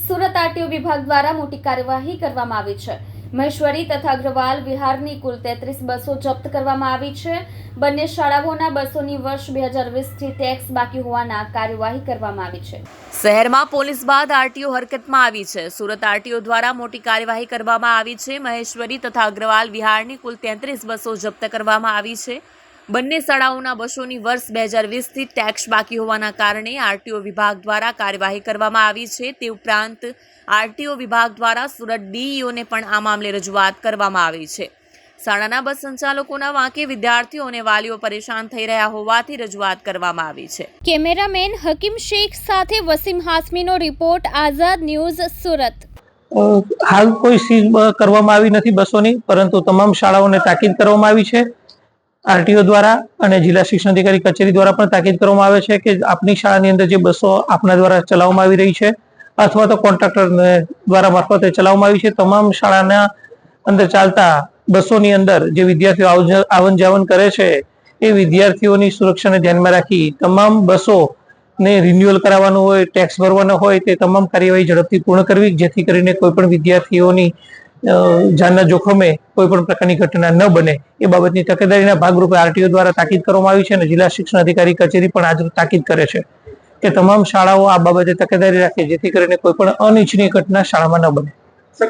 Surat RTO વિભાગ દ્વારા મોટી કાર્યવાહી કરવામાં આવી છે। મહેશ્વરી તથા અગ્રવાલ વિહારની કુલ 33 બસો જપ્ત કરવામાં આવી છે। બંને શાળાઓના બસોની વર્ષ 2020 થી ટેક્સ બાકી હોવાના કાર્યવાહી કરવામાં આવી છે। શહેરમાં પોલીસ બાદ આરટીઓ હરકતમાં આવી છે। સુરત આરટીઓ દ્વારા મોટી કાર્યવાહી કરવામાં આવી છે। મહેશ્વરી તથા અગ્રવાલ વિહારની કુલ 33 બસો જપ્ત કરવામાં આવી છે। બંને શાળાઓના બસોની વર્ષ 2020 થી ટેક્સ બાકી હોવાના કારણે આરટીઓ વિભાગ દ્વારા કાર્યવાહી કરવામાં આવી છે। તે ઉપરાંત આરટીઓ વિભાગ દ્વારા સુરત ડીઈઓને પણ આ મામલે રજૂઆત કરવામાં આવી છે। શાળાના બસ સંચાલકોના વાંકે વિદ્યાર્થીઓ અને વાલીઓ પરેશાન થઈ રહ્યા હોવાથી રજૂઆત કરવામાં આવી છે। કેમેરામેન હકીમ શેખ સાથે વસીમ હાસમીનો રિપોર્ટ, આઝાદ ન્યૂઝ, સુરત। હાલ કોઈ સીઝ કરવામાં આવી નથી બસોની, પરંતુ તમામ શાળાઓને તાકીદ કરવામાં આવી છે આરટીઓ દ્વારા અને જિલ્લા શિક્ષણ અધિકારી કચેરી દ્વારા પણ તાકીદ કરવામાં આવે છે કે આપની શાળાની અંદર જે બસો આપના દ્વારા ચલાવવામાં આવી રહી છે અથવા તો કોન્ટ્રાક્ટર દ્વારા મારફતે ચલાવવામાં આવી છે, તમામ શાળાના અંદર ચાલતા બસોની અંદર જે વિદ્યાર્થીઓ આવન જાવન કરે છે એ વિદ્યાર્થીઓની સુરક્ષાને ધ્યાનમાં રાખી તમામ બસોને રિન્યુઅલ કરાવવાનું હોય, ટેક્સ ભરવાનો હોય, તે તમામ કાર્યવાહી ઝડપથી પૂર્ણ કરવી, જેથી કરીને કોઈ પણ વિદ્યાર્થીઓની જાનના જોખમે કોઈ પણ પ્રકારની ઘટના ન બને એ બાબતની તકેદારીના ભાગરૂપે આરટીઓ દ્વારા તાકીદ કરવામાં આવી છે અને જિલ્લા શિક્ષણ અધિકારી કચેરી પણ આજ તાકીદ કરે છે કે તમામ શાળાઓ આ બાબતે તકેદારી રાખે, જેથી કરીને કોઈ પણ અનિચ્છનીય ઘટના શાળામાં ન બને।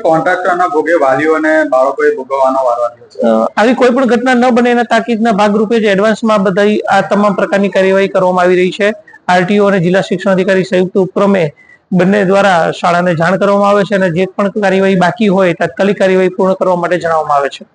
કોન્ટ્રાક્ટરના ભોગે વાલીઓને બાળકોએ ભોગવવાનો વારો આવ્યો છે। આવી કોઈ પણ ઘટના ન બને એના તાકીદના ભાગરૂપે જ એડવાન્સમાં બધા આ તમામ પ્રકારની કાર્યવાહી કરવામાં આવી રહી છે। આરટીઓ અને જિલ્લા શિક્ષણ અધિકારી સંયુક્ત ઉપક્રમે બંને દ્વારા શાળાને જાણ કરવામાં આવે છે અને જે પણ કાર્યવાહી બાકી હોય તાત્કાલિક કાર્યવાહી પૂર્ણ કરવા માટે જણાવવામાં આવે છે।